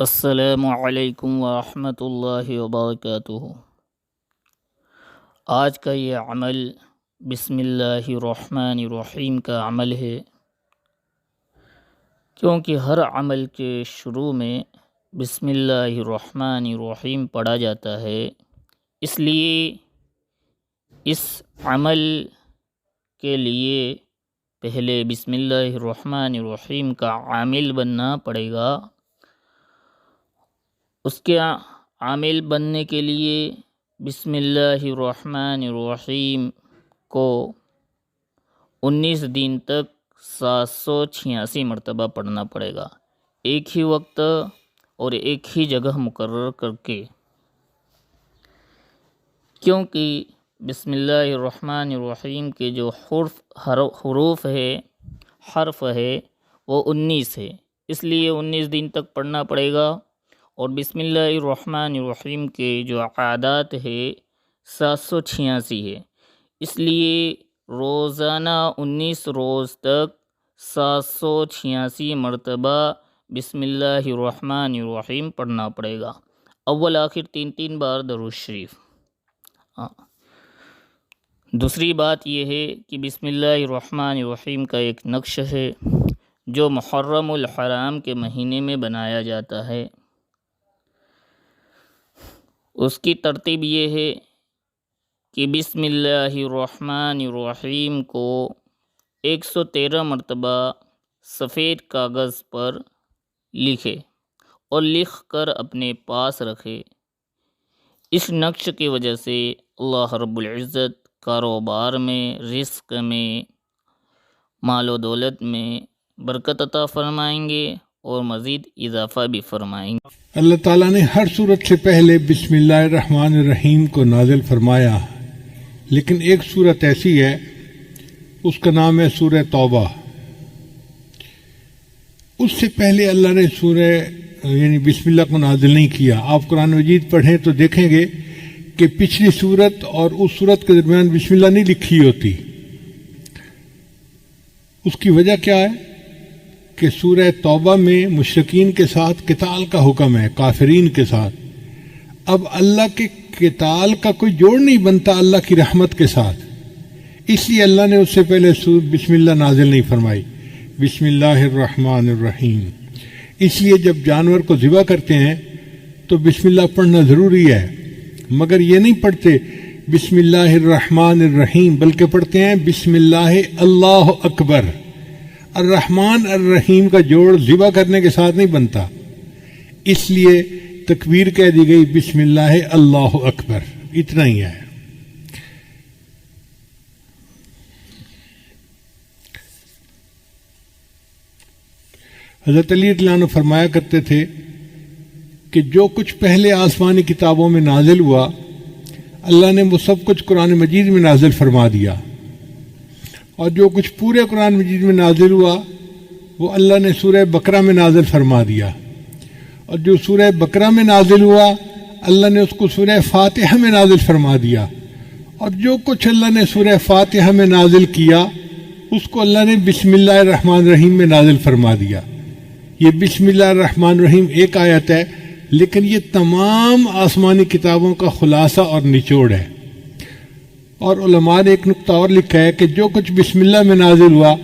السلام علیکم ورحمۃ اللہ وبرکاتہ۔ آج کا یہ عمل بسم اللہ الرحمن الرحیم کا عمل ہے، کیونکہ ہر عمل کے شروع میں بسم اللہ الرحمن الرحیم پڑھا جاتا ہے، اس لیے اس عمل کے لیے پہلے بسم اللہ الرحمن الرحیم کا عامل بننا پڑے گا۔ اس کے عامل بننے کے لیے بسم اللہ الرحمن الرحیم کو 19 دن تک 786 مرتبہ پڑھنا پڑے گا، ایک ہی وقت اور ایک ہی جگہ مقرر کر کے، کیونکہ بسم اللہ الرحمن الرحیم کے جو حروف ہے وہ 19 ہے، اس لیے 19 دن تک پڑھنا پڑے گا۔ اور بسم اللہ الرحمن الرحیم کے جو عادات ہے 786 ہے، اس لیے روزانہ 19 روز تک 786 مرتبہ بسم اللہ الرحمن الرحیم پڑھنا پڑے گا، اول آخر 3 بار درود شریف۔ دوسری بات یہ ہے کہ بسم اللہ الرحمن الرحیم کا ایک نقش ہے جو محرم الحرام کے مہینے میں بنایا جاتا ہے۔ اس کی ترتیب یہ ہے کہ بسم اللہ الرحمن الرحیم کو 113 مرتبہ سفید کاغذ پر لکھے اور لکھ کر اپنے پاس رکھے۔ اس نقش کی وجہ سے اللہ رب العزت کاروبار میں، رزق میں، مال و دولت میں برکت عطا فرمائیں گے اور مزید اضافہ بھی فرمائیں گے۔ اللہ تعالیٰ نے ہر صورت سے پہلے بسم اللہ الرحمن الرحیم کو نازل فرمایا، لیکن ایک صورت ایسی ہے، اس کا نام ہے سورہ توبہ۔ اس سے پہلے اللہ نے سورہ یعنی بسم اللہ کو نازل نہیں کیا۔ آپ قرآن مجید پڑھیں تو دیکھیں گے کہ پچھلی صورت اور اس صورت کے درمیان بسم اللہ نہیں لکھی ہوتی۔ اس کی وجہ کیا ہے کہ سورہ توبہ میں مشرکین کے ساتھ قتال کا حکم ہے، کافرین کے ساتھ۔ اب اللہ کے قتال کا کوئی جوڑ نہیں بنتا اللہ کی رحمت کے ساتھ، اس لیے اللہ نے اس سے پہلے بسم اللہ نازل نہیں فرمائی، بسم اللہ الرحمن الرحیم۔ اس لیے جب جانور کو ذبح کرتے ہیں تو بسم اللہ پڑھنا ضروری ہے، مگر یہ نہیں پڑھتے بسم اللہ الرحمن الرحیم، بلکہ پڑھتے ہیں بسم اللہ اللہ اکبر۔ الرحمن الرحیم کا جوڑ ذبح کرنے کے ساتھ نہیں بنتا، اس لیے تکبیر کہہ دی گئی بسم اللہ اللہ اکبر، اتنا ہی ہے۔ حضرت علی رضی اللہ عنہ فرمایا کرتے تھے کہ جو کچھ پہلے آسمانی کتابوں میں نازل ہوا، اللہ نے وہ سب کچھ قرآن مجید میں نازل فرما دیا، اور جو کچھ پورے قرآن مجید میں نازل ہوا وہ اللہ نے سورہ بقرہ میں نازل فرما دیا، اور جو سورہ بقرہ میں نازل ہوا اللہ نے اس کو سورہ فاتحہ میں نازل فرما دیا، اور جو کچھ اللہ نے سورہ فاتحہ میں نازل کیا اس کو اللہ نے بسم اللہ الرحمن الرحیم میں نازل فرما دیا۔ یہ بسم اللہ الرحمن الرحیم ایک آیت ہے، لیکن یہ تمام آسمانی کتابوں کا خلاصہ اور نچوڑ ہے۔ اور علماء نے ایک نقطہ اور لکھا ہے کہ جو کچھ بسم اللہ میں نازل ہوا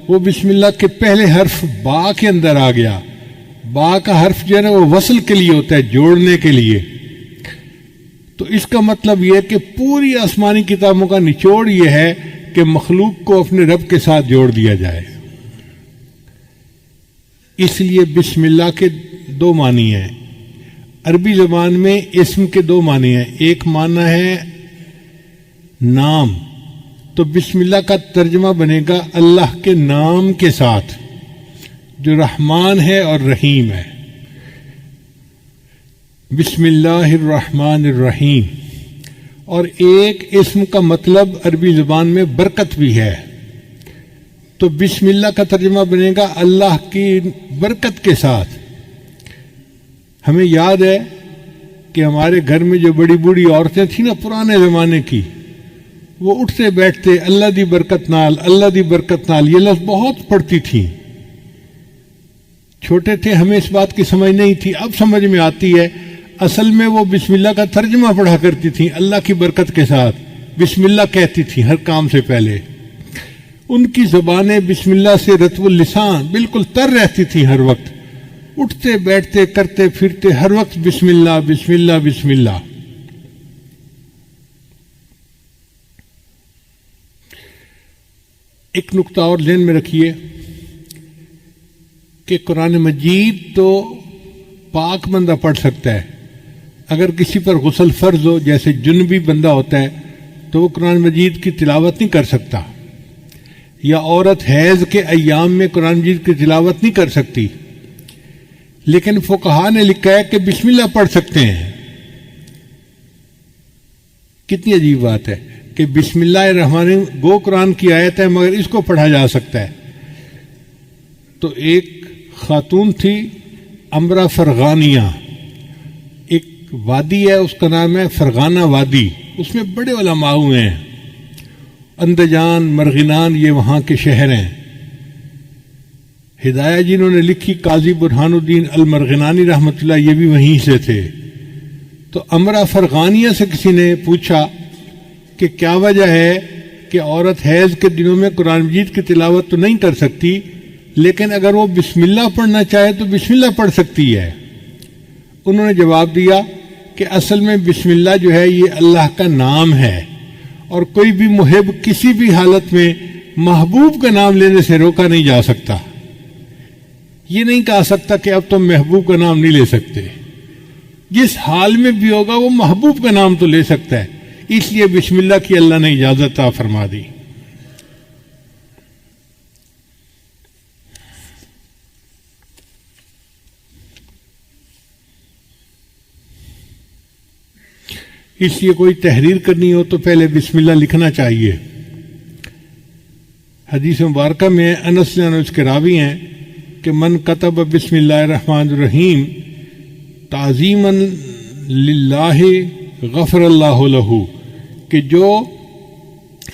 وہ بسم اللہ کے پہلے حرف با کے اندر آ گیا۔ با کا حرف جو ہے نا وہ وصل کے لیے ہوتا ہے، جوڑنے کے لیے۔ تو اس کا مطلب یہ ہے کہ پوری آسمانی کتابوں کا نچوڑ یہ ہے کہ مخلوق کو اپنے رب کے ساتھ جوڑ دیا جائے۔ اس لیے بسم اللہ کے 2 معنی ہیں۔ عربی زبان میں اسم کے 2 معنی ہیں، ایک معنی ہے نام، تو بسم اللہ کا ترجمہ بنے گا اللہ کے نام کے ساتھ جو رحمان ہے اور رحیم ہے، بسم اللہ الرحمن الرحیم۔ اور ایک اسم کا مطلب عربی زبان میں برکت بھی ہے، تو بسم اللہ کا ترجمہ بنے گا اللہ کی برکت کے ساتھ۔ ہمیں یاد ہے کہ ہمارے گھر میں جو بڑی بوڑھی عورتیں تھیں نا پرانے زمانے کی، وہ اٹھتے بیٹھتے اللہ دی برکت نال، اللہ دی برکت نال یہ لفظ بہت پڑھتی تھیں۔ چھوٹے تھے ہمیں اس بات کی سمجھ نہیں تھی، اب سمجھ میں آتی ہے۔ اصل میں وہ بسم اللہ کا ترجمہ پڑھا کرتی تھیں، اللہ کی برکت کے ساتھ بسم اللہ کہتی تھیں ہر کام سے پہلے۔ ان کی زبانیں بسم اللہ سے رطب اللسان بالکل تر رہتی تھیں، ہر وقت اٹھتے بیٹھتے کرتے پھرتے ہر وقت بسم اللہ بسم اللہ بسم اللہ۔ ایک نقطہ اور ذہن میں رکھیے کہ قرآن مجید تو پاک بندہ پڑھ سکتا ہے، اگر کسی پر غسل فرض ہو، جیسے جنبی بندہ ہوتا ہے تو وہ قرآن مجید کی تلاوت نہیں کر سکتا، یا عورت حیض کے ایام میں قرآن مجید کی تلاوت نہیں کر سکتی، لیکن فقہا نے لکھا ہے کہ بسم اللہ پڑھ سکتے ہیں۔ کتنی عجیب بات ہے کہ بسم اللہ الرحمن الرحیم گو قرآن کی آیت ہے مگر اس کو پڑھا جا سکتا ہے۔ تو ایک خاتون تھی امرا فرغانیہ، ایک وادی ہے اس کا نام ہے فرغانہ وادی، اس میں بڑے علماء ہوئے ہیں، اندجان مرغینان یہ وہاں کے شہر ہیں۔ ہدایہ جنہوں نے لکھی قاضی برہان الدین المرغنانی رحمۃ اللہ، یہ بھی وہیں سے تھے۔ تو امرا فرغانیہ سے کسی نے پوچھا کہ کیا وجہ ہے کہ عورت حیض کے دنوں میں قرآن مجید کی تلاوت تو نہیں کر سکتی، لیکن اگر وہ بسم اللہ پڑھنا چاہے تو بسم اللہ پڑھ سکتی ہے؟ انہوں نے جواب دیا کہ اصل میں بسم اللہ جو ہے یہ اللہ کا نام ہے، اور کوئی بھی محب کسی بھی حالت میں محبوب کا نام لینے سے روکا نہیں جا سکتا۔ یہ نہیں کہا سکتا کہ اب تم محبوب کا نام نہیں لے سکتے، جس حال میں بھی ہوگا وہ محبوب کا نام تو لے سکتا ہے، اس لیے بسم اللہ کی اللہ نے اجازت عطا فرما دی۔ اس لیے کوئی تحریر کرنی ہو تو پہلے بسم اللہ لکھنا چاہیے۔ حدیث مبارکہ میں انس نے اس کے راوی ہیں کہ من کتب بسم اللہ الرحمن الرحیم تعظیما للہ غفر اللہ لہ، کہ جو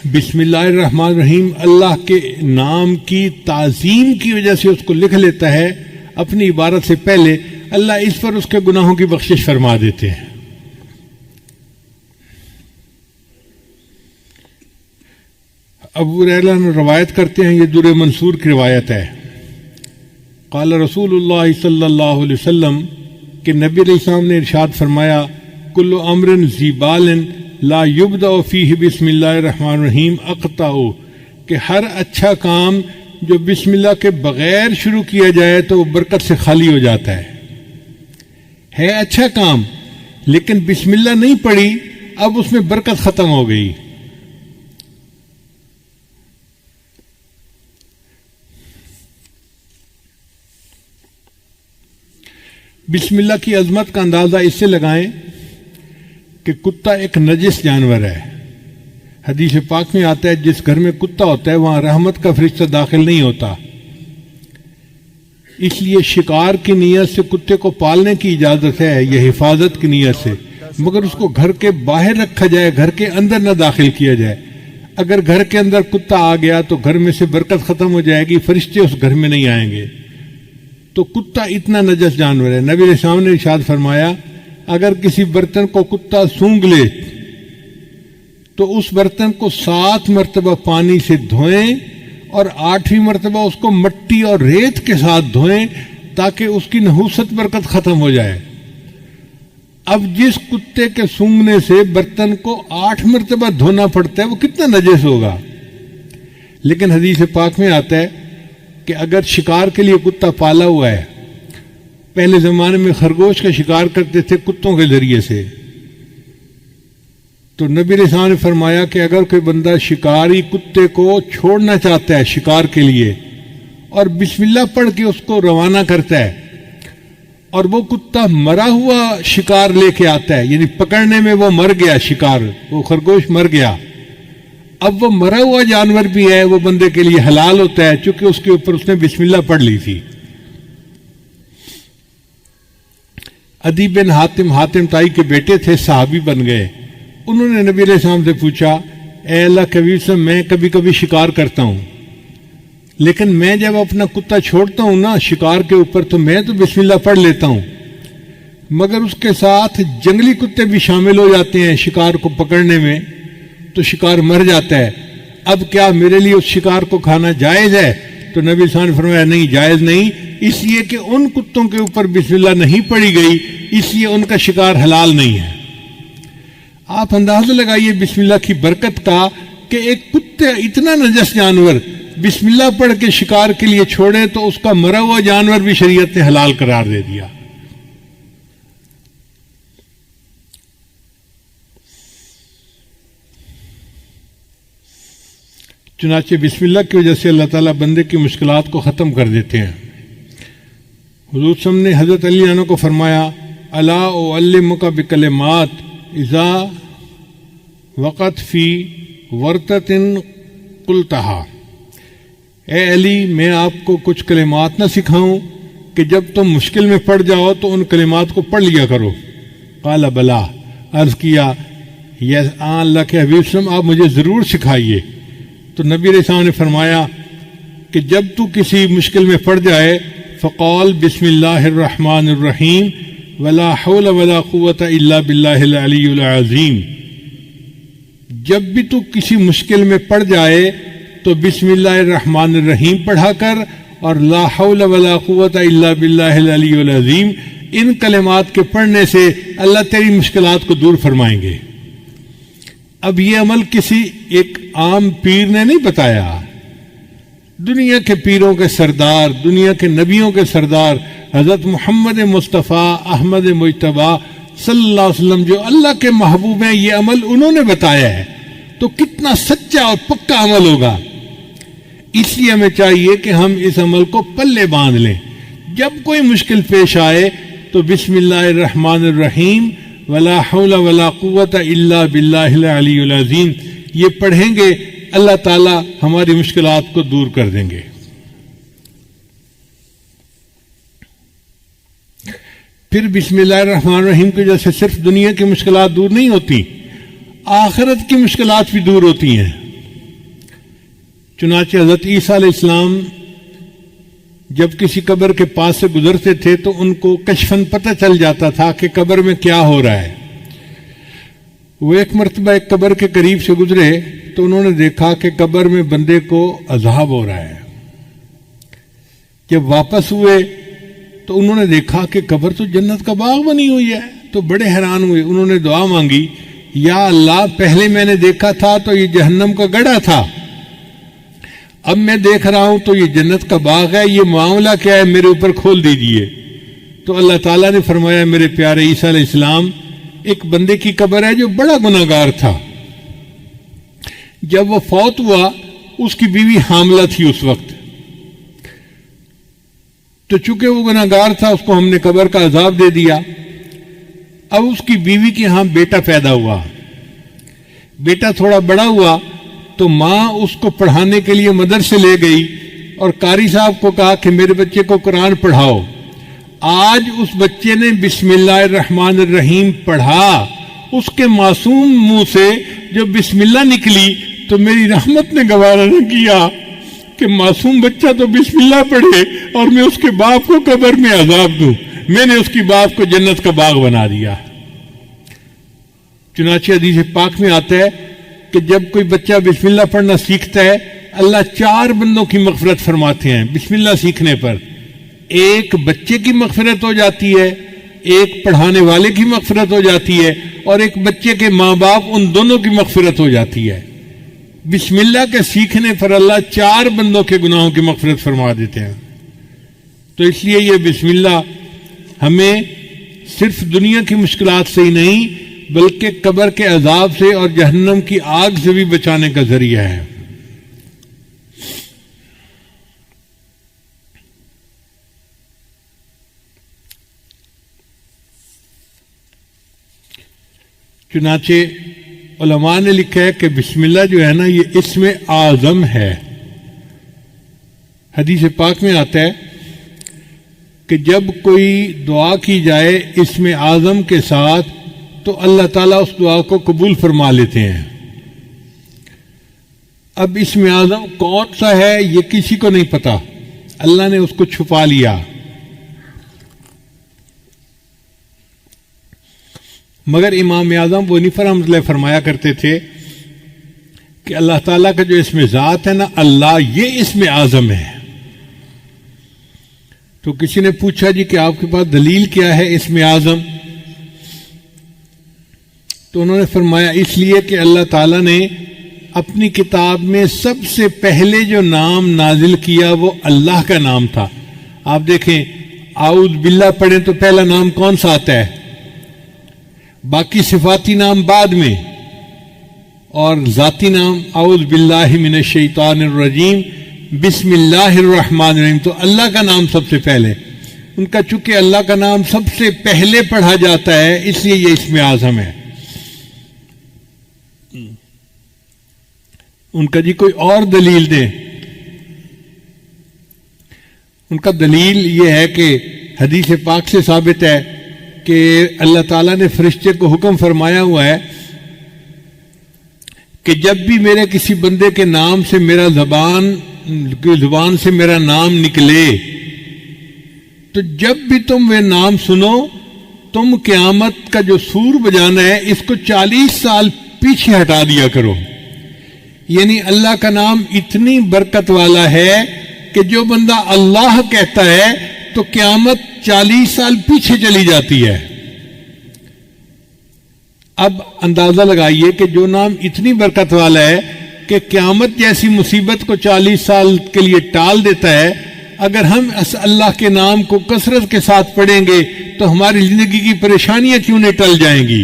بسم اللہ الرحمن الرحیم اللہ کے نام کی تعظیم کی وجہ سے اس کو لکھ لیتا ہے اپنی عبارت سے پہلے، اللہ اس پر اس کے گناہوں کی بخشش فرما دیتے ہیں۔ ابو ہریرہ روایت کرتے ہیں، یہ در منصور کی روایت ہے، قال رسول اللہ صلی اللہ علیہ وسلم کہ نبی علیہ السلام نے ارشاد فرمایا، کل امر ذی بال لا یبدأ فیہ بسم اللہ الرحمن الرحیم اقطع، کہ ہر اچھا کام جو بسم اللہ کے بغیر شروع کیا جائے تو وہ برکت سے خالی ہو جاتا ہے اچھا کام، لیکن بسم اللہ نہیں پڑھی اب اس میں برکت ختم ہو گئی۔ بسم اللہ کی عظمت کا اندازہ اس سے لگائیں کہ کتا ایک نجس جانور ہے۔ حدیث پاک میں آتا ہے جس گھر میں کتا ہوتا ہے وہاں رحمت کا فرشتہ داخل نہیں ہوتا، اس لیے شکار کی نیت سے کتے کو پالنے کی اجازت ہے، یہ حفاظت کی نیت سے، مگر اس کو گھر کے باہر رکھا جائے، گھر کے اندر نہ داخل کیا جائے۔ اگر گھر کے اندر کتا آ گیا تو گھر میں سے برکت ختم ہو جائے گی، فرشتے اس گھر میں نہیں آئیں گے۔ تو کتا اتنا نجس جانور ہے۔ نبی علیہ السلام نے ارشاد فرمایا، اگر کسی برتن کو کتا سونگھ لے تو اس برتن کو 7 مرتبہ پانی سے دھوئیں اور 8ویں مرتبہ اس کو مٹی اور ریت کے ساتھ دھوئیں تاکہ اس کی نحوست برکت ختم ہو جائے۔ اب جس کتے کے سونگھنے سے برتن کو 8 مرتبہ دھونا پڑتا ہے وہ کتنا نجس ہوگا۔ لیکن حدیث پاک میں آتا ہے کہ اگر شکار کے لیے کتا پالا ہوا ہے، پہلے زمانے میں خرگوش کا شکار کرتے تھے کتوں کے ذریعے سے، تو نبی علیہ السلام نے فرمایا کہ اگر کوئی بندہ شکاری کتے کو چھوڑنا چاہتا ہے شکار کے لیے اور بسم اللہ پڑھ کے اس کو روانہ کرتا ہے اور وہ کتا مرا ہوا شکار لے کے آتا ہے، یعنی پکڑنے میں وہ مر گیا، شکار وہ خرگوش مر گیا، اب وہ مرا ہوا جانور بھی ہے، وہ بندے کے لیے حلال ہوتا ہے چونکہ اس کے اوپر اس نے بسم اللہ پڑھ لی تھی۔ عدی بن حاتم تائی کے بیٹے تھے، صحابی بن گئے۔ انہوں نے نبی علیہ السلام سے پوچھا، اے اللہ کے حبیب صاحب، میں کبھی کبھی شکار کرتا ہوں لیکن میں جب اپنا کتا چھوڑتا ہوں نا شکار کے اوپر تو میں تو بسم اللہ پڑھ لیتا ہوں، مگر اس کے ساتھ جنگلی کتے بھی شامل ہو جاتے ہیں شکار کو پکڑنے میں تو شکار مر جاتا ہے۔ اب کیا میرے لیے اس شکار کو کھانا جائز ہے؟ تو نبی صلی اللہ علیہ وسلم نے فرمایا نہیں، جائز نہیں، اس لیے کہ ان کتوں کے اوپر بسم اللہ نہیں پڑھی گئی، اس لیے ان کا شکار حلال نہیں ہے۔ آپ اندازہ لگائیے بسم اللہ کی برکت کا کہ ایک کتے اتنا نجس جانور بسم اللہ پڑھ کے شکار کے لیے چھوڑے تو اس کا مرا ہوا جانور بھی شریعت نے حلال قرار دے دیا۔ چنانچہ بسم اللہ کی وجہ سے اللہ تعالیٰ بندے کی مشکلات کو ختم کر دیتے ہیں۔ حضور صلی اللہ علیہ وسلم نے حضرت علی عنہ کو فرمایا الا اعلمک بکلمات اذا وقت فی ورطۃ قلتہا، اے علی میں آپ کو کچھ کلمات نہ سکھاؤں کہ جب تم مشکل میں پڑ جاؤ تو ان کلمات کو پڑھ لیا کرو؟ قال بلا، عرض کیا یس اللہ کے حبیب صلی اللہ علیہ وسلم آپ مجھے ضرور سکھائیے۔ تو نبی علیہ السلام نے فرمایا کہ جب تو کسی مشکل میں پڑ جائے فقال بسم اللہ الرحمن الرحیم ولا حول ولا قوت الا باللہ العلی العظیم، جب بھی تو کسی مشکل میں پڑ جائے تو بسم اللہ الرحمن الرحیم پڑھا کر اور لا حول ولا قوت الا باللہ العلی العظیم، ان کلمات کے پڑھنے سے اللہ تیری مشکلات کو دور فرمائیں گے۔ اب یہ عمل کسی ایک عام پیر نے نہیں بتایا، دنیا کے پیروں کے سردار، دنیا کے نبیوں کے سردار حضرت محمد مصطفیٰ احمد مجتبیٰ صلی اللہ علیہ وسلم جو اللہ کے محبوب ہیں، یہ عمل انہوں نے بتایا ہے، تو کتنا سچا اور پکا عمل ہوگا۔ اس لیے ہمیں چاہیے کہ ہم اس عمل کو پلے باندھ لیں، جب کوئی مشکل پیش آئے تو بسم اللہ الرحمن الرحیم ولا حول ولا قوت الا باللہ العلی العظیم یہ پڑھیں گے، اللہ تعالی ہماری مشکلات کو دور کر دیں گے۔ پھر بسم اللہ الرحمن الرحیم کی وجہ سے صرف دنیا کی مشکلات دور نہیں ہوتی، آخرت کی مشکلات بھی دور ہوتی ہیں۔ چنانچہ حضرت عیسیٰ علیہ السلام جب کسی قبر کے پاس سے گزرتے تھے تو ان کو کشفاً پتہ چل جاتا تھا کہ قبر میں کیا ہو رہا ہے۔ وہ ایک مرتبہ ایک قبر کے قریب سے گزرے تو انہوں نے دیکھا کہ قبر میں بندے کو عذاب ہو رہا ہے۔ جب واپس ہوئے تو انہوں نے دیکھا کہ قبر تو جنت کا باغ بنی ہوئی ہے، تو بڑے حیران ہوئے۔ انہوں نے دعا مانگی، یا اللہ پہلے میں نے دیکھا تھا تو یہ جہنم کا گڑھا تھا، اب میں دیکھ رہا ہوں تو یہ جنت کا باغ ہے، یہ معاملہ کیا ہے میرے اوپر کھول دیجئے۔ تو اللہ تعالیٰ نے فرمایا میرے پیارے عیسیٰ علیہ السلام ایک بندے کی قبر ہے جو بڑا گناہ گار تھا، جب وہ فوت ہوا اس کی بیوی حاملہ تھی اس وقت، تو چونکہ وہ گناہ گار تھا اس کو ہم نے قبر کا عذاب دے دیا۔ اب اس کی بیوی کے ہاں بیٹا پیدا ہوا، بیٹا تھوڑا بڑا ہوا تو ماں اس کو پڑھانے کے لیے مدرسے لے گئی اور قاری صاحب کو کہا کہ میرے بچے کو قرآن پڑھاؤ۔ آج اس بچے نے بسم اللہ الرحمن الرحیم پڑھا، اس کے معصوم منہ سے جو بسم اللہ نکلی تو میری رحمت نے گوارا نہ کیا کہ معصوم بچہ تو بسم اللہ پڑھے اور میں اس کے باپ کو قبر میں عذاب دوں، میں نے اس کی باپ کو جنت کا باغ بنا دیا۔ چنانچہ حدیث پاک میں آتا ہے کہ جب کوئی بچہ بسم اللہ پڑھنا سیکھتا ہے اللہ 4 بندوں کی مغفرت فرماتے ہیں بسم اللہ سیکھنے پر۔ ایک بچے کی مغفرت ہو جاتی ہے، ایک پڑھانے والے کی مغفرت ہو جاتی ہے، اور ایک بچے کے ماں باپ ان دونوں کی مغفرت ہو جاتی ہے۔ بسم اللہ کے سیکھنے پر اللہ 4 بندوں کے گناہوں کی مغفرت فرما دیتے ہیں۔ تو اس لیے یہ بسم اللہ ہمیں صرف دنیا کی مشکلات سے ہی نہیں بلکہ قبر کے عذاب سے اور جہنم کی آگ سے بھی بچانے کا ذریعہ ہے۔ چنانچہ علماء نے لکھا ہے کہ بسم اللہ جو ہے نا یہ اسم اعظم ہے۔ حدیث پاک میں آتا ہے کہ جب کوئی دعا کی جائے اسم اعظم کے ساتھ تو اللہ تعالیٰ اس دعا کو قبول فرما لیتے ہیں۔ اب اسم اعظم کون سا ہے یہ کسی کو نہیں پتا، اللہ نے اس کو چھپا لیا. مگر امام اعظم ابو حنیفہ رحمۃ اللہ فرمایا کرتے تھے کہ اللہ تعالیٰ کا جو اسم ذات ہے نا اللہ، یہ اسم اعظم ہے. تو کسی نے پوچھا جی کہ آپ کے پاس دلیل کیا ہے اسم اعظم؟ تو انہوں نے فرمایا اس لیے کہ اللہ تعالیٰ نے اپنی کتاب میں سب سے پہلے جو نام نازل کیا وہ اللہ کا نام تھا. آپ دیکھیں اعوذ باللہ پڑھیں تو پہلا نام کون سا آتا ہے؟ باقی صفاتی نام بعد میں، اور ذاتی نام اعوذ باللہ من الشیطان الرجیم بسم اللہ الرحمن الرحیم. تو اللہ کا نام سب سے پہلے. ان کا چونکہ اللہ کا نام سب سے پہلے پڑھا جاتا ہے اس لیے یہ اسم اعظم ہے. ان کا جی کوئی اور دلیل دیں. ان کا دلیل یہ ہے کہ حدیث پاک سے ثابت ہے کہ اللہ تعالیٰ نے فرشتے کو حکم فرمایا ہوا ہے کہ جب بھی میرے کسی بندے کے نام سے میرا زبان سے میرا نام نکلے تو جب بھی تم وہ نام سنو تم قیامت کا جو سور بجانا ہے اس کو 40 سال پیچھے ہٹا دیا کرو. یعنی اللہ کا نام اتنی برکت والا ہے کہ جو بندہ اللہ کہتا ہے تو قیامت 40 سال پیچھے چلی جاتی ہے. اب اندازہ لگائیے کہ جو نام اتنی برکت والا ہے کہ قیامت جیسی مصیبت کو 40 سال کے لیے ٹال دیتا ہے، اگر ہم اللہ کے نام کو کثرت کے ساتھ پڑھیں گے تو ہماری زندگی کی پریشانیاں کیوں نہیں ٹل جائیں گی؟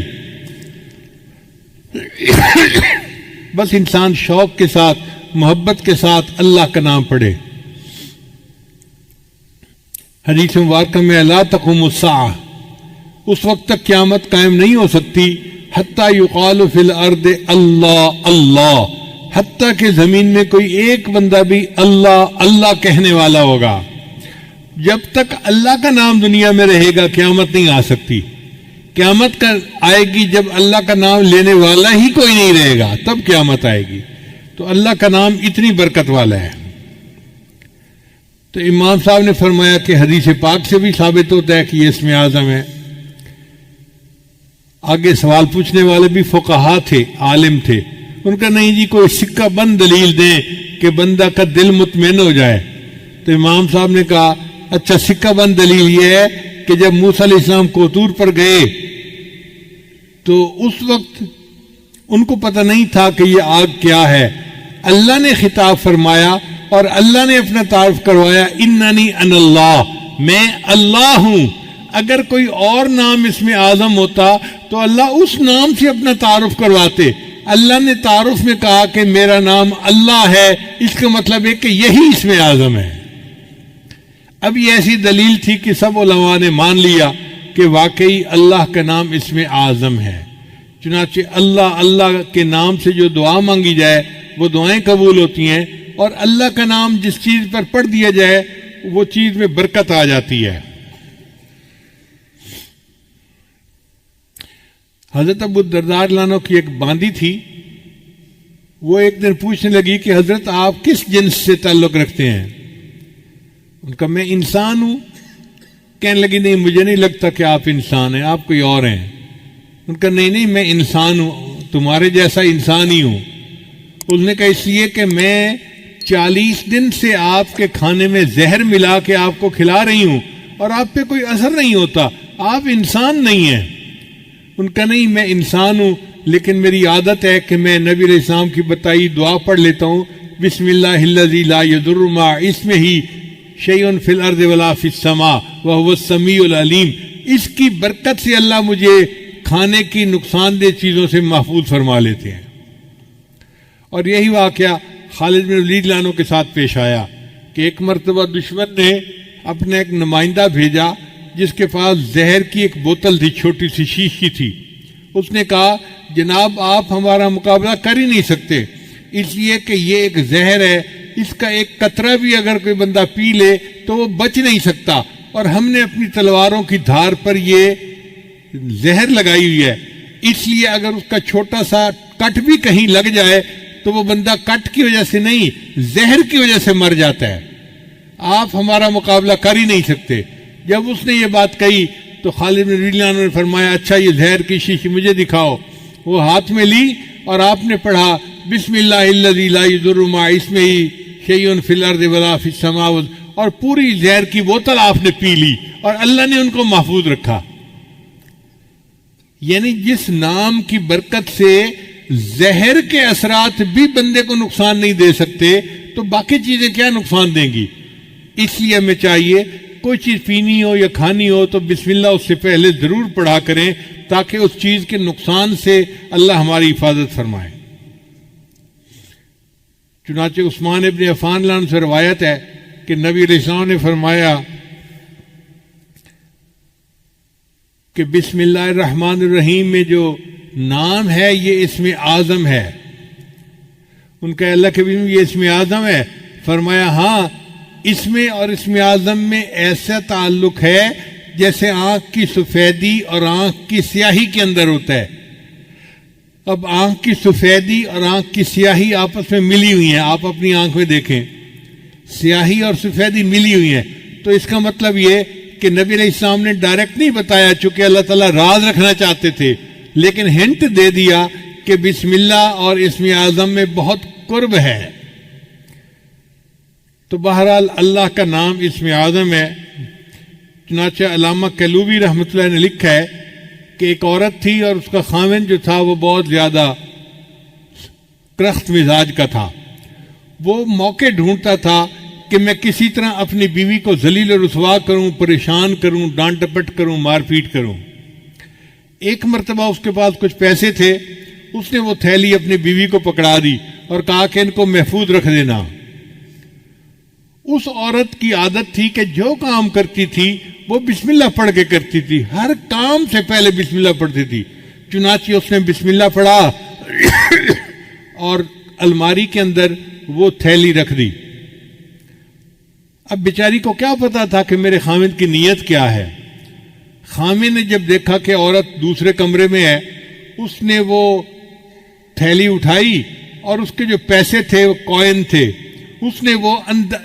بس انسان شوق کے ساتھ محبت کے ساتھ اللہ کا نام پڑھے. حدیث مبارکہ میں لا تقوم الساعہ، اس وقت تک قیامت قائم نہیں ہو سکتی حتیٰ یقال فی الارض اللہ اللہ، حتیٰ کہ زمین میں کوئی ایک بندہ بھی اللہ اللہ کہنے والا ہوگا. جب تک اللہ کا نام دنیا میں رہے گا قیامت نہیں آ سکتی. قیامت کا آئے گی جب اللہ کا نام لینے والا ہی کوئی نہیں رہے گا، تب قیامت آئے گی. تو اللہ کا نام اتنی برکت والا ہے. تو امام صاحب نے فرمایا کہ حدیث پاک سے بھی ثابت ہوتا ہے کہ یہ اسم اعظم ہے. آگے سوال پوچھنے والے بھی فقہا تھے، عالم تھے. ان کا نہیں جی کوئی سکہ بند دلیل دیں کہ بندہ کا دل مطمئن ہو جائے. تو امام صاحب نے کہا اچھا سکہ بند دلیل یہ ہے کہ جب موسیٰ علیہ السلام کوطور پر گئے تو اس وقت ان کو پتہ نہیں تھا کہ یہ آگ کیا ہے. اللہ نے خطاب فرمایا اور اللہ نے اپنا تعارف کروایا اننی انا اللہ، میں اللہ ہوں. اگر کوئی اور نام اس میں اعظم ہوتا تو اللہ اس نام سے اپنا تعارف کرواتے. اللہ نے تعارف میں کہا کہ میرا نام اللہ ہے، اس کا مطلب ہے کہ یہی اس میں اعظم ہے. اب یہ ایسی دلیل تھی کہ سب علماء نے مان لیا کہ واقعی اللہ کا نام اس میں اعظم ہے. چنانچہ اللہ اللہ کے نام سے جو دعا مانگی جائے وہ دعائیں قبول ہوتی ہیں، اور اللہ کا نام جس چیز پر پڑھ دیا جائے وہ چیز میں برکت آ جاتی ہے. حضرت ابو الدرداء رضی اللہ عنہ کی ایک باندی تھی. وہ ایک دن پوچھنے لگی کہ حضرت آپ کس جنس سے تعلق رکھتے ہیں؟ ان کا میں انسان ہوں. کہنے لگی نہیں مجھے نہیں لگتا کہ آپ انسان ہیں، آپ کوئی اور ہیں. ان کا نہیں میں انسان ہوں، تمہارے جیسا انسان ہی ہوں. اس نے کہا اس لیے کہ میں 40 دن سے آپ کے کھانے میں زہر ملا کے آپ کو کھلا رہی ہوں اور آپ پہ کوئی اثر نہیں ہوتا، آپ انسان نہیں ہیں. ان کا نہیں میں انسان ہوں لیکن میری عادت ہے کہ میں نبی علیہ السلام کی بتائی دعا پڑھ لیتا ہوں، بسم اللہ الذی لا یضر مع اسمہ شیء فی الارض ولا فی السماء وہو السمیع العلیم. اس کی برکت سے اللہ مجھے کھانے کی نقصان دہ چیزوں سے محفوظ فرما لیتے ہیں. اور یہی واقعہ خالد بن ولید لانوں کے ساتھ پیش آیا کہ ایک مرتبہ دشمن نے اپنا ایک نمائندہ بھیجا جس کے پاس زہر کی ایک بوتل تھی، چھوٹی سی شیش کی تھی. اس نے کہا جناب آپ ہمارا مقابلہ کر ہی نہیں سکتے، اس لیے کہ یہ ایک زہر ہے، اس کا ایک قطرہ بھی اگر کوئی بندہ پی لے تو وہ بچ نہیں سکتا، اور ہم نے اپنی تلواروں کی دھار پر یہ زہر لگائی ہوئی ہے، اس لیے اگر اس کا چھوٹا سا کٹ بھی کہیں لگ جائے تو وہ بندہ کٹ کی وجہ سے نہیں، زہر کی وجہ سے مر جاتا ہے۔ آپ ہمارا مقابلہ کر ہی نہیں سکتے۔ جب اس نے یہ بات کہی تو خالد بن رضی اللہ عنہ نے فرمایا اچھا یہ زہر کی شیشی مجھے دکھاؤ۔ وہ ہاتھ میں لی اور آپ نے پڑھا بسم اللہ الذی لا یضر مع اسمہ شیء فی الارض ولا فی السماء، اور پوری زہر کی بوتل آپ نے پی لی اور اللہ نے ان کو محفوظ رکھا۔ یعنی جس نام کی برکت سے زہر کے اثرات بھی بندے کو نقصان نہیں دے سکتے تو باقی چیزیں کیا نقصان دیں گی؟ اس لیے ہمیں چاہیے کوئی چیز پینی ہو یا کھانی ہو تو بسم اللہ اس سے پہلے ضرور پڑھا کریں تاکہ اس چیز کے نقصان سے اللہ ہماری حفاظت فرمائے۔ چنانچہ عثمان ابن عفان رضی اللہ عنہ سے روایت ہے کہ نبی علیہ السلام نے فرمایا کہ بسم اللہ الرحمن الرحیم میں جو نام ہے یہ اسم اعظم ہے۔ ان کا اللہ کے بسم یہ اسم اعظم ہے؟ فرمایا ہاں، اس میں اور اسم اعظم میں ایسا تعلق ہے جیسے آنکھ کی سفیدی اور آنکھ کی سیاہی کے اندر ہوتا ہے۔ اب آنکھ کی سفیدی اور آنکھ کی سیاہی آپس میں ملی ہوئی ہیں، آپ اپنی آنکھ میں دیکھیں، سیاہی اور سفیدی ملی ہوئی ہیں، تو اس کا مطلب یہ کہ نبی علیہ السلام نے ڈائریکٹ نہیں بتایا چونکہ اللہ تعالیٰ راز رکھنا چاہتے تھے، لیکن ہنٹ دے دیا کہ بسم اللہ اور اسم اعظم میں بہت قرب ہے۔ تو بہرحال اللہ کا نام اسم اعظم ہے۔ چنانچہ علامہ کلوبی رحمۃ اللہ نے لکھا ہے کہ ایک عورت تھی اور اس کا خاوند جو تھا وہ بہت زیادہ کرخت مزاج کا تھا۔ وہ موقع ڈھونڈتا تھا کہ میں کسی طرح اپنی بیوی کو ذلیل و رسوا کروں، پریشان کروں، ڈانٹ ڈپٹ کروں، مار پیٹ کروں۔ ایک مرتبہ اس کے پاس کچھ پیسے تھے، اس نے وہ تھیلی اپنی بیوی کو پکڑا دی اور کہا کہ ان کو محفوظ رکھ دینا۔ اس عورت کی عادت تھی کہ جو کام کرتی تھی وہ بسم اللہ پڑھ کے کرتی تھی، ہر کام سے پہلے بسم اللہ پڑھتی تھی۔ چنانچہ اس نے بسم اللہ پڑھا اور الماری کے اندر وہ تھیلی رکھ دی۔ اب بیچاری کو کیا پتا تھا کہ میرے خاوند کی نیت کیا ہے؟ خاوند نے جب دیکھا کہ عورت دوسرے کمرے میں ہے، اس نے وہ تھیلی اٹھائی اور اس کے جو پیسے تھے وہ کوئن تھے، اس نے وہ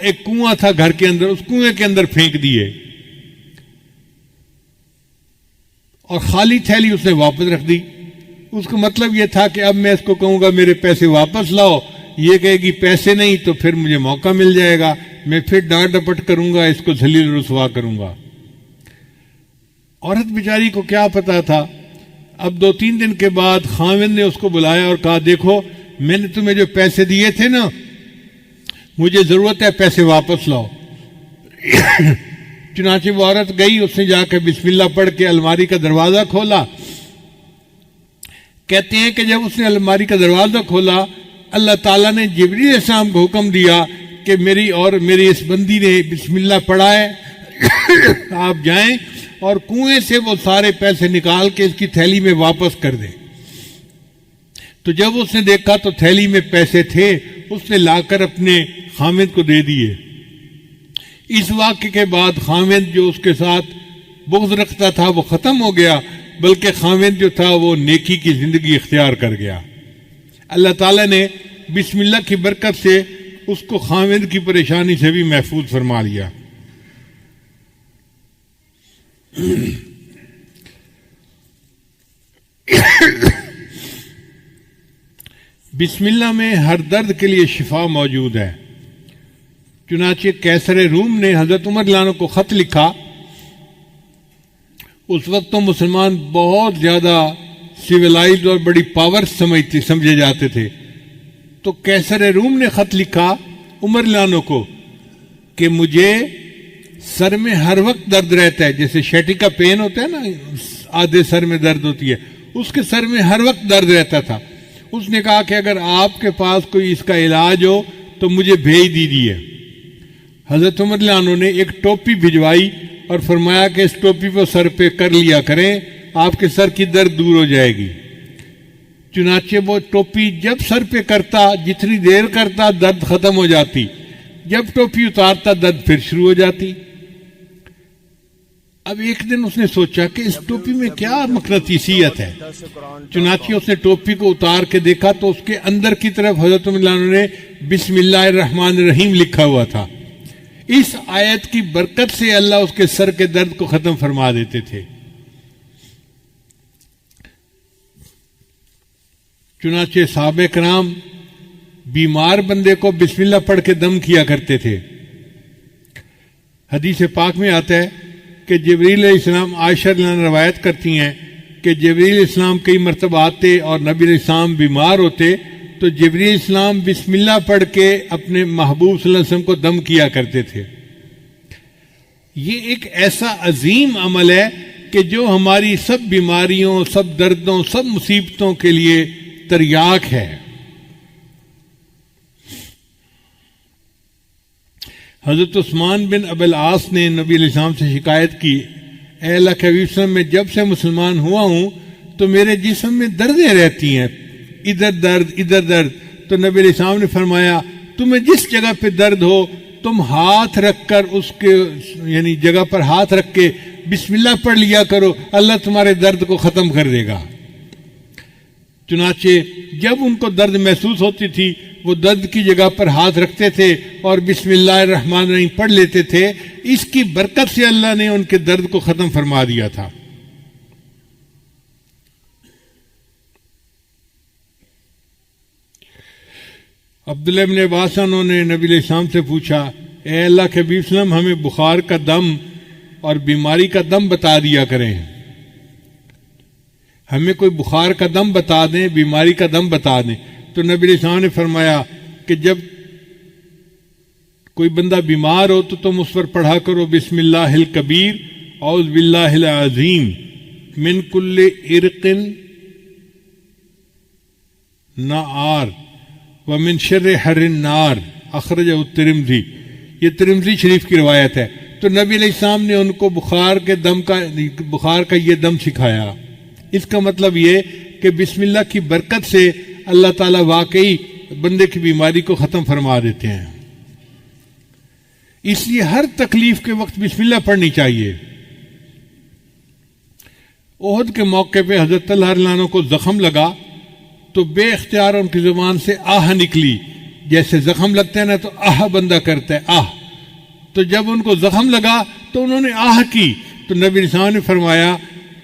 ایک کنواں تھا گھر کے اندر، اس کنویں کے اندر پھینک دیے اور خالی تھیلی اس نے واپس رکھ دی۔ اس کا مطلب یہ تھا کہ اب میں اس کو کہوں گا میرے پیسے واپس لاؤ، یہ کہے گی پیسے نہیں تو پھر مجھے موقع مل جائے گا، میں پھر ڈانٹ ڈپٹ کروں گا، اس کو ذلیل رسوا کروں گا۔ عورت بیچاری کو کیا پتا تھا۔ اب 2-3 دن کے بعد خاوند نے اس کو بلایا اور کہا دیکھو میں نے تمہیں جو پیسے دیے تھے نا، مجھے ضرورت ہے، پیسے واپس لاؤ۔ چنانچہ وہ عورت گئی، اس نے جا کے بسم اللہ پڑھ کے الماری کا دروازہ کھولا۔ کہتے ہیں کہ جب اس نے الماری کا دروازہ کھولا، اللہ تعالیٰ نے جبریل علیہ السلام کو حکم دیا کہ میری اس بندی نے بسم اللہ پڑھا ہے، آپ جائیں اور کنویں سے وہ سارے پیسے نکال کے اس کی تھیلی میں واپس کر دیں۔ تو جب اس نے دیکھا تو تھیلی میں پیسے تھے، اس نے لا کر اپنے خاوند کو دے دیے۔ اس واقعے کے بعد خاوند جو اس کے ساتھ بغض رکھتا تھا وہ ختم ہو گیا، بلکہ خاوند جو تھا وہ نیکی کی زندگی اختیار کر گیا۔ اللہ تعالیٰ نے بسم اللہ کی برکت سے اس کو خاوند کی پریشانی سے بھی محفوظ فرما لیا۔ بسم اللہ میں ہر درد کے لیے شفا موجود ہے۔ چنانچہ قیصر روم نے حضرت عمر رضی اللہ عنہ کو خط لکھا۔ اس وقت تو مسلمان بہت زیادہ سویلائزڈ اور بڑی پاور سمجھے جاتے تھے، تو قیصر روم نے خط لکھا عمر رضی اللہ عنہ کو کہ مجھے سر میں ہر وقت درد رہتا ہے، جیسے شیٹی کا پین ہوتا ہے نا، آدھے سر میں درد ہوتی ہے، اس کے سر میں ہر وقت درد رہتا تھا۔ اس نے کہا کہ اگر آپ کے پاس کوئی اس کا علاج ہو تو مجھے بھیج دیجیے۔ حضرت عمر رضی اللہ عنہ نے ایک ٹوپی بھجوائی اور فرمایا کہ اس ٹوپی کو سر پہ کر لیا کریں، آپ کے سر کی درد دور ہو جائے گی۔ چنانچہ وہ ٹوپی جب سر پہ کرتا، جتنی دیر کرتا درد ختم ہو جاتی، جب ٹوپی اتارتا درد پھر شروع ہو جاتی۔ اب ایک دن اس نے سوچا کہ اس ٹوپی میں کیا مقناطیسیت ہے، چنانچہ اس نے ٹوپی کو اتار کے دیکھا تو اس کے اندر کی طرف حضرت عمر رضی اللہ عنہ نے بسم اللہ الرحمن الرحیم لکھا ہوا تھا۔ اس آیت کی برکت سے اللہ اس کے سر کے درد کو ختم فرما دیتے تھے۔ چنانچہ صحابہ کرام بیمار بندے کو بسم اللہ پڑھ کے دم کیا کرتے تھے۔ حدیث پاک میں آتا ہے کہ جبریل علیہ السلام، عائشہ رضی اللہ عنہا روایت کرتی ہیں کہ جبریل علیہ السلام کئی مرتبہ آتے اور نبی علیہ السلام بیمار ہوتے تو جبریل علیہ السلام بسم اللہ پڑھ کے اپنے محبوب صلی اللہ علیہ وسلم کو دم کیا کرتے تھے۔ یہ ایک ایسا عظیم عمل ہے کہ جو ہماری سب بیماریوں، سب دردوں، سب مصیبتوں کے لیے تریاک ہے۔ حضرت عثمان بن ابی العاص نے نبی علیہ السلام سے شکایت کی، اے اللہ کے حبیب صلی اللہ علیہ وسلم، میں جب سے مسلمان ہوا ہوں تو میرے جسم میں دردیں رہتی ہیں، ادھر درد ادھر درد۔ تو نبی علیہ السلام نے فرمایا، تمہیں جس جگہ پہ درد ہو تم ہاتھ رکھ کر اس کے یعنی جگہ پر ہاتھ رکھ کے بسم اللہ پڑھ لیا کرو، اللہ تمہارے درد کو ختم کر دے گا۔ چنانچہ جب ان کو درد محسوس ہوتی تھی وہ درد کی جگہ پر ہاتھ رکھتے تھے اور بسم اللہ الرحمن الرحیم پڑھ لیتے تھے۔ اس کی برکت سے اللہ نے ان کے درد کو ختم فرما دیا تھا۔ عبداللہ بن عباس انہوں نے نبی علیہ السلام سے پوچھا، اے اللہ کے حبیب صلی اللہ علیہ وسلم، ہمیں بخار کا دم اور بیماری کا دم بتا دیا کریں، ہمیں کوئی بخار کا دم بتا دیں، بیماری کا دم بتا دیں۔ تو نبی علیہ السلام نے فرمایا کہ جب کوئی بندہ بیمار ہو تو تم اس پر پڑھا کرو بسم اللہ الکبیر اعوذ باللہ العظیم من کل عرق نار ومن شر حر النار، اخرجہ الترمذی۔ یہ ترمذی شریف کی روایت ہے۔ تو نبی علیہ السلام نے ان کو بخار کا یہ دم سکھایا۔ اس کا مطلب یہ کہ بسم اللہ کی برکت سے اللہ تعالیٰ واقعی بندے کی بیماری کو ختم فرما دیتے ہیں۔ اس لیے ہر تکلیف کے وقت بسم اللہ پڑھنی چاہیے۔ احد کے موقع پہ حضرت طلحہ رضی اللہ عنہ کو زخم لگا تو بے اختیار ان کی زبان سے آہ نکلی۔ جیسے زخم لگتا ہے نا تو آہ بندہ کرتا ہے، آہ۔ تو جب ان کو زخم لگا تو انہوں نے آہ کی تو نبی علیہ السلام نے فرمایا،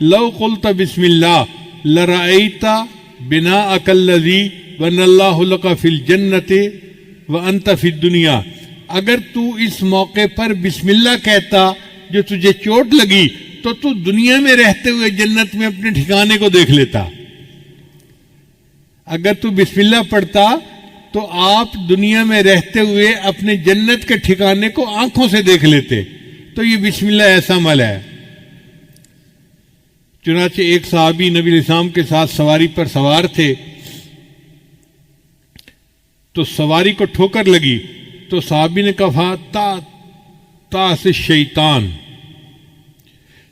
لو قلت بسم اللہ لرأیت بناءک الذی بنى اللہ لک فی الجنۃ وانت فی الدنیا۔ اگر تو اس موقع پر بسم اللہ کہتا جو تجھے چوٹ لگی تو دنیا میں رہتے ہوئے جنت میں اپنے ٹھکانے کو دیکھ لیتا۔ اگر تو بسم اللہ پڑھتا تو آپ دنیا میں رہتے ہوئے اپنے جنت کے ٹھکانے کو آنکھوں سے دیکھ لیتے۔ تو یہ بسم اللہ ایسا عمل ہے۔ چنانچہ ایک صحابی نبی علیہ السلام کے ساتھ سواری پر سوار تھے تو سواری کو ٹھوکر لگی تو صحابی نے کہا، تا سے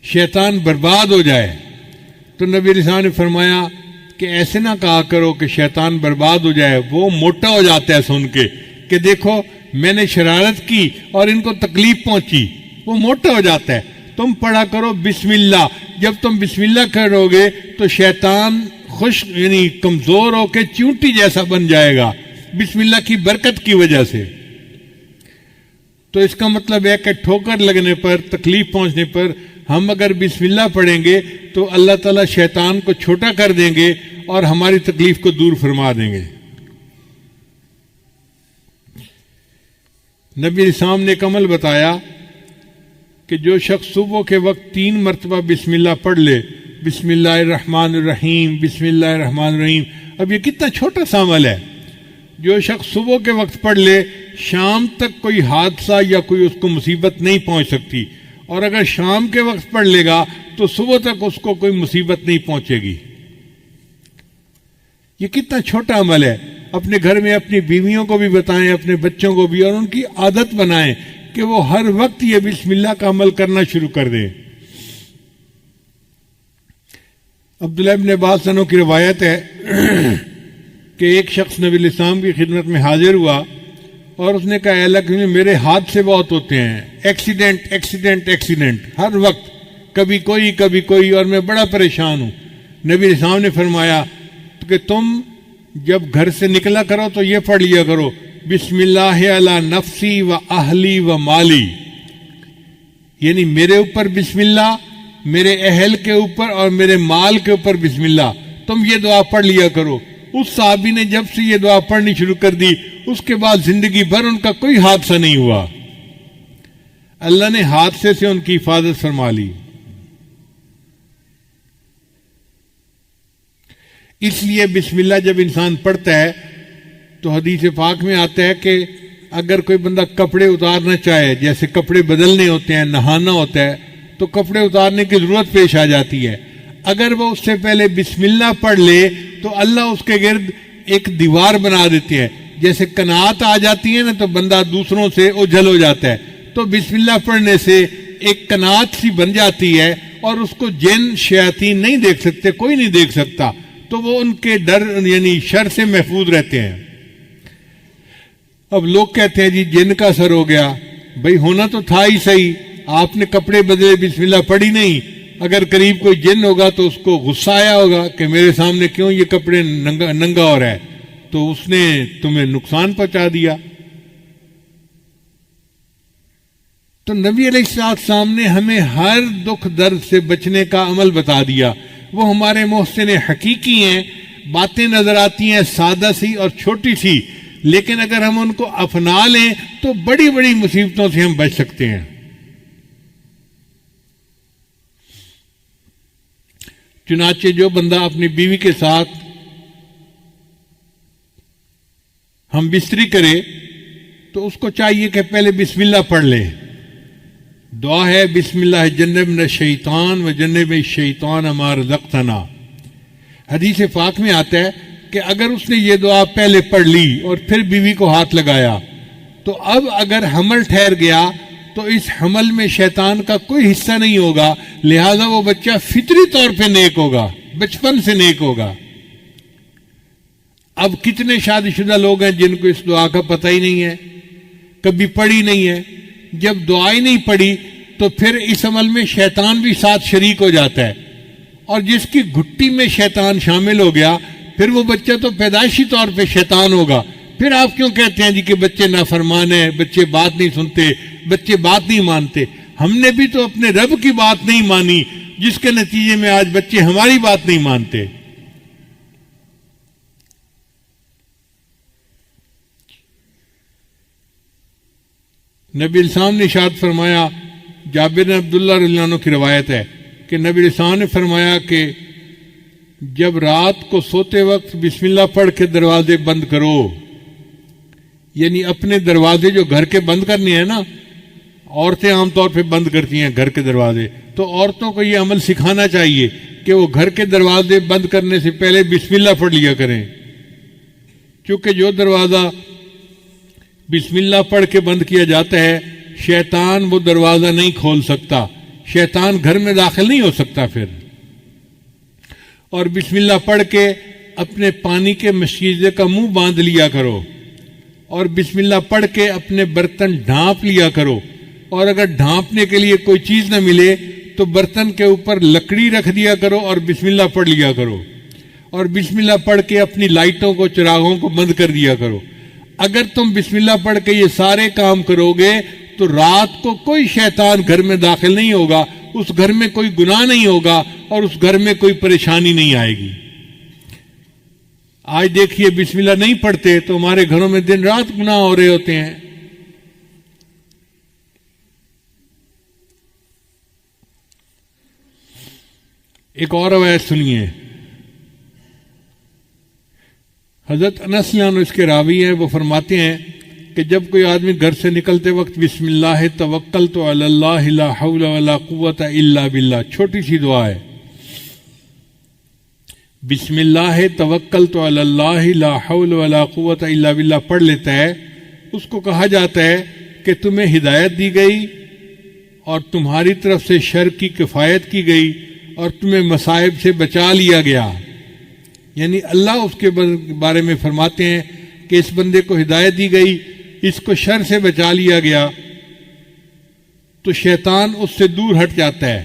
شیطان برباد ہو جائے۔ تو نبی علیہ السلام نے فرمایا کہ ایسے نہ کہا کرو کہ شیطان برباد ہو جائے، وہ موٹا ہو جاتا ہے سن کے کہ دیکھو میں نے شرارت کی اور ان کو تکلیف پہنچی، وہ موٹا ہو جاتا ہے۔ تم پڑھا کرو بسم اللہ۔ جب تم بسم اللہ کرو گے تو شیطان یعنی کمزور ہو کے چونٹی جیسا بن جائے گا بسم اللہ کی برکت کی وجہ سے۔ تو اس کا مطلب ہے کہ ٹھوکر لگنے پر، تکلیف پہنچنے پر ہم اگر بسم اللہ پڑھیں گے تو اللہ تعالیٰ شیطان کو چھوٹا کر دیں گے اور ہماری تکلیف کو دور فرما دیں گے۔ نبی علیہ السلام نے ایک عمل بتایا کہ جو شخص صبح کے وقت 3 مرتبہ بسم اللہ پڑھ لے، بسم اللہ الرحمن الرحیم، بسم اللہ الرحمن الرحیم۔ اب یہ کتنا چھوٹا سا عمل ہے۔ جو شخص صبح کے وقت پڑھ لے شام تک کوئی حادثہ یا کوئی اس کو مصیبت نہیں پہنچ سکتی، اور اگر شام کے وقت پڑھ لے گا تو صبح تک اس کو کوئی مصیبت نہیں پہنچے گی۔ یہ کتنا چھوٹا عمل ہے۔ اپنے گھر میں اپنی بیویوں کو بھی بتائیں، اپنے بچوں کو بھی، اور ان کی عادت بنائیں کہ وہ ہر وقت یہ بسم اللہ کا عمل کرنا شروع کر دیں۔ عبداللہ بن عباس عنہ کی روایت ہے کہ ایک شخص نبی علیہ السلام کی خدمت میں حاضر ہوا اور اس نے کہا، اے اللہ کے نبی، میرے حادثے بہت ہوتے ہیں، ایکسیڈنٹ ہر وقت، کبھی کوئی اور میں بڑا پریشان ہوں. نبی علیہ السلام نے فرمایا کہ تم جب گھر سے نکلا کرو تو یہ پڑھ لیا کرو بسم اللہ علی نفسی و اہلی و مالی، یعنی میرے اوپر بسم اللہ، میرے اہل کے اوپر اور میرے مال کے اوپر بسم اللہ. تم یہ دعا پڑھ لیا کرو. اس صحابی نے جب سے یہ دعا پڑھنی شروع کر دی اس کے بعد زندگی بھر ان کا کوئی حادثہ نہیں ہوا. اللہ نے حادثے سے ان کی حفاظت فرما لی. اس لیے بسم اللہ جب انسان پڑھتا ہے تو حدیث پاک میں آتا ہے کہ اگر کوئی بندہ کپڑے اتارنا چاہے، جیسے کپڑے بدلنے ہوتے ہیں، نہانا ہوتا ہے تو کپڑے اتارنے کی ضرورت پیش آ جاتی ہے، اگر وہ اس سے پہلے بسم اللہ پڑھ لے تو اللہ اس کے گرد ایک دیوار بنا دیتے ہیں. جیسے قناعت آ جاتی ہے نا تو بندہ دوسروں سے اوجھل ہو جاتا ہے، تو بسم اللہ پڑھنے سے ایک قناعت سی بن جاتی ہے اور اس کو جن شیاطین نہیں دیکھ سکتے، کوئی نہیں دیکھ سکتا، تو وہ ان کے ڈر یعنی شر سے محفوظ رہتے ہیں. اب لوگ کہتے ہیں جی جن کا اثر ہو گیا. بھئی ہونا تو تھا ہی صحیح، آپ نے کپڑے بدلے بسم اللہ پڑھی نہیں. اگر قریب کوئی جن ہوگا تو اس کو غصہ آیا ہوگا کہ میرے سامنے کیوں یہ کپڑے ننگا ہو رہا ہے، تو اس نے تمہیں نقصان پہنچا دیا. تو نبی علیہ السلام نے ہمیں ہر دکھ درد سے بچنے کا عمل بتا دیا. وہ ہمارے محسن حقیقی ہیں. باتیں نظر آتی ہیں سادہ سی اور چھوٹی سی، لیکن اگر ہم ان کو اپنا لیں تو بڑی بڑی مصیبتوں سے ہم بچ سکتے ہیں. چنانچہ جو بندہ اپنی بیوی کے ساتھ ہم بستری کرے تو اس کو چاہیے کہ پہلے بسم اللہ پڑھ لے. دعا ہے بسم اللہ جنبنا الشیطان و جنب الشیطان ما رزقتنا. حدیث پاک میں آتا ہے کہ اگر اس نے یہ دعا پہلے پڑھ لی اور پھر بیوی کو ہاتھ لگایا تو اب اگر حمل ٹھہر گیا تو اس حمل میں شیطان کا کوئی حصہ نہیں ہوگا، لہذا وہ بچہ فطری طور پہ نیک ہوگا، بچپن سے نیک ہوگا. اب کتنے شادی شدہ لوگ ہیں جن کو اس دعا کا پتہ ہی نہیں ہے، کبھی پڑھی نہیں ہے. جب دعا ہی نہیں پڑھی تو پھر اس عمل میں شیطان بھی ساتھ شریک ہو جاتا ہے، اور جس کی گھٹی میں شیطان شامل ہو گیا پھر وہ بچہ تو پیدائشی طور پہ شیطان ہوگا. پھر آپ کیوں کہتے ہیں جی کہ بچے نافرمان ہیں، بچے بات نہیں سنتے، بچے بات نہیں مانتے؟ ہم نے بھی تو اپنے رب کی بات نہیں مانی جس کے نتیجے میں آج بچے ہماری بات نہیں مانتے. نبی السلام نے ارشاد فرمایا، جابر بن عبداللہ رضی اللہ عنہ کی روایت ہے کہ نبی السلام نے فرمایا کہ جب رات کو سوتے وقت بسم اللہ پڑھ کے دروازے بند کرو، یعنی اپنے دروازے جو گھر کے بند کرنے ہیں نا، عورتیں عام طور پہ بند کرتی ہیں گھر کے دروازے، تو عورتوں کو یہ عمل سکھانا چاہیے کہ وہ گھر کے دروازے بند کرنے سے پہلے بسم اللہ پڑھ لیا کریں. کیونکہ جو دروازہ بسم اللہ پڑھ کے بند کیا جاتا ہے شیطان وہ دروازہ نہیں کھول سکتا، شیطان گھر میں داخل نہیں ہو سکتا پھر. اور بسم اللہ پڑھ کے اپنے پانی کے مشکیزے کا منہ باندھ لیا کرو، اور بسم اللہ پڑھ کے اپنے برتن ڈھانپ لیا کرو، اور اگر ڈھانپنے کے لیے کوئی چیز نہ ملے تو برتن کے اوپر لکڑی رکھ دیا کرو اور بسم اللہ پڑھ لیا کرو، اور بسم اللہ پڑھ کے اپنی لائٹوں کو چراغوں کو بند کر دیا کرو. اگر تم بسم اللہ پڑھ کے یہ سارے کام کرو گے تو رات کو کوئی شیطان گھر میں داخل نہیں ہوگا، اس گھر میں کوئی گناہ نہیں ہوگا اور اس گھر میں کوئی پریشانی نہیں آئے گی. آج دیکھیے بسم اللہ نہیں پڑھتے تو ہمارے گھروں میں دن رات گناہ ہو رہے ہوتے ہیں. ایک اور روایت سنیے. حضرت انس رضی اللہ عنہ اس کے راوی ہیں، وہ فرماتے ہیں کہ جب کوئی آدمی گھر سے نکلتے وقت بسم اللہ توکلت علی اللہ لا حول ولا قوت الا باللہ، چھوٹی سی دعا ہے، بسم اللہ توکلت علی اللہ لا حول ولا قوت الا باللہ پڑھ لیتا ہے، اس کو کہا جاتا ہے کہ تمہیں ہدایت دی گئی اور تمہاری طرف سے شر کی کفایت کی گئی اور تمہیں مصائب سے بچا لیا گیا. یعنی اللہ اس کے بارے میں فرماتے ہیں کہ اس بندے کو ہدایت دی گئی، اس کو شر سے بچا لیا گیا، تو شیطان اس سے دور ہٹ جاتا ہے.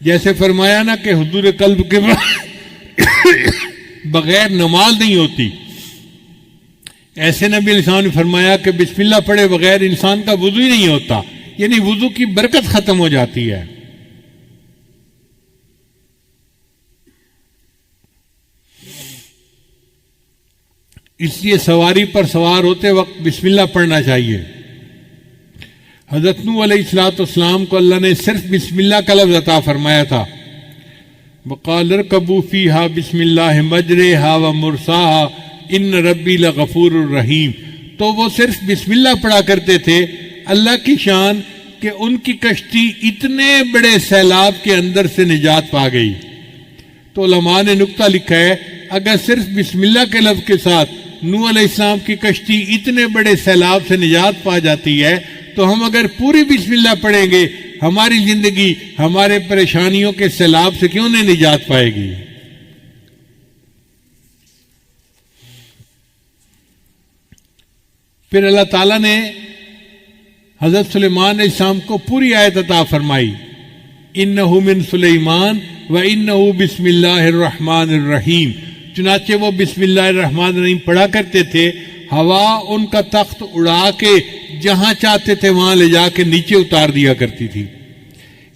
جیسے فرمایا نا کہ حضور قلب کے بغیر نماز نہیں ہوتی، ایسے نبی علیہ السلام نے فرمایا کہ بسم اللہ پڑھے بغیر انسان کا وضو ہی نہیں ہوتا، یعنی وضو کی برکت ختم ہو جاتی ہے۔ اس لیے سواری پر سوار ہوتے وقت بسم اللہ پڑھنا چاہیے۔ حضرت نوح علیہ السلام کو اللہ نے صرف بسم اللہ کا لفظ عطا فرمایا تھا، وقال ارکبوا فیہا بسم اللہ مجریہا ومرساہا ان ربی لغفور الرحیم، تو وہ صرف بسم اللہ پڑھا کرتے تھے۔ اللہ کی شان کہ ان کی کشتی اتنے بڑے سیلاب کے اندر سے نجات پا گئی۔ تو علماء نے نکتہ لکھا ہے، اگر صرف بسم اللہ کے لفظ کے ساتھ نوح علیہ السلام کی کشتی اتنے بڑے سیلاب سے نجات پا جاتی ہے، تو ہم اگر پوری بسم اللہ پڑھیں گے ہماری زندگی ہمارے پریشانیوں کے سیلاب سے کیوں نہیں نجات پائے گی؟ پھر اللہ تعالیٰ نے حضرت سلیمان علیہ السلام کو پوری آیت عطا فرمائی، انہ من سلیمان و انہ بسم اللہ الرحمن الرحیم۔ چنانچہ وہ بسم اللہ الرحمن الرحیم پڑھا کرتے تھے، ہوا ان کا تخت اڑا کے جہاں چاہتے تھے وہاں لے جا کے نیچے اتار دیا کرتی تھی۔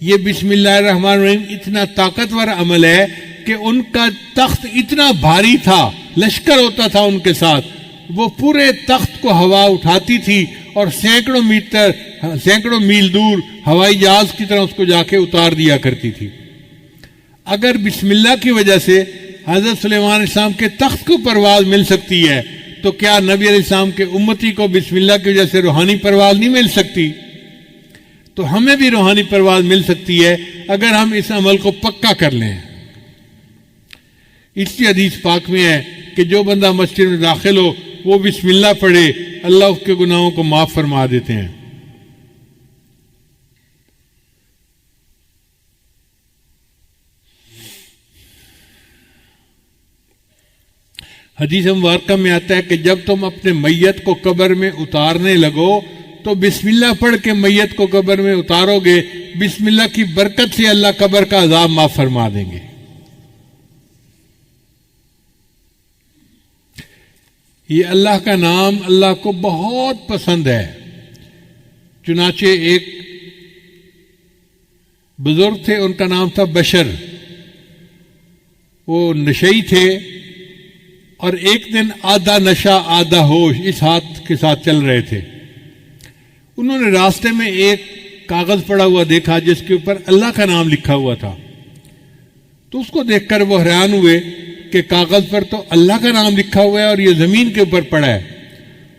یہ بسم اللہ الرحمن الرحیم اتنا طاقتور عمل ہے کہ ان کا تخت اتنا بھاری تھا، لشکر ہوتا تھا ان کے ساتھ، وہ پورے تخت کو ہوا اٹھاتی تھی اور سینکڑوں میل دور ہوائی جہاز کی طرح اس کو جا کے اتار دیا کرتی تھی۔ اگر بسم اللہ کی وجہ سے حضرت سلیمان علیہ السلام کے تخت کو پرواز مل سکتی ہے تو کیا نبی علیہ السلام کے امتی کو بسم اللہ کی وجہ سے روحانی پرواز نہیں مل سکتی؟ تو ہمیں بھی روحانی پرواز مل سکتی ہے اگر ہم اس عمل کو پکا کر لیں۔ اس کی حدیث پاک میں ہے کہ جو بندہ مسجد میں داخل ہو وہ بسم اللہ پڑھے، اللہ اس کے گناہوں کو معاف فرما دیتے ہیں۔ حدیث مبارکہ میں آتا ہے کہ جب تم اپنے میت کو قبر میں اتارنے لگو تو بسم اللہ پڑھ کے میت کو قبر میں اتارو گے، بسم اللہ کی برکت سے اللہ قبر کا عذاب معاف فرما دیں گے۔ یہ اللہ کا نام اللہ کو بہت پسند ہے۔ چنانچہ ایک بزرگ تھے، ان کا نام تھا بشر، وہ نشئی تھے اور ایک دن آدھا نشہ آدھا ہوش اس ہاتھ کے ساتھ چل رہے تھے۔ انہوں نے راستے میں ایک کاغذ پڑا ہوا دیکھا جس کے اوپر اللہ کا نام لکھا ہوا تھا، تو اس کو دیکھ کر وہ حیران ہوئے کہ کاغذ پر تو اللہ کا نام لکھا ہوا ہے اور یہ زمین کے اوپر پڑا ہے۔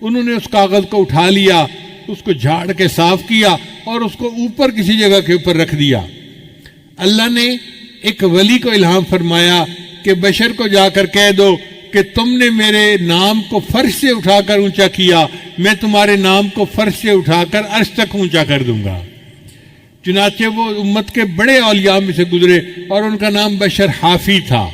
انہوں نے اس کاغذ کو اٹھا لیا، اس کو جھاڑ کے صاف کیا اور اس کو اوپر کسی جگہ کے اوپر رکھ دیا۔ اللہ نے ایک ولی کو الہام فرمایا کہ بشر کو جا کر کہہ دو کہ تم نے میرے نام کو فرش سے اٹھا کر اونچا کیا، میں تمہارے نام کو فرش سے اٹھا کر عرش تک اونچا کر دوں گا۔ چنانچہ وہ امت کے بڑے اولیاء میں سے گزرے اور ان کا نام بشر حافی تھا۔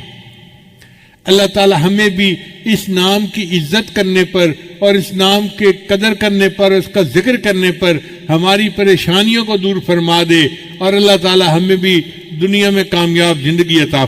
اللہ تعالی ہمیں بھی اس نام کی عزت کرنے پر اور اس نام کے قدر کرنے پر، اس کا ذکر کرنے پر ہماری پریشانیوں کو دور فرما دے، اور اللہ تعالی ہمیں بھی دنیا میں کامیاب زندگی عطا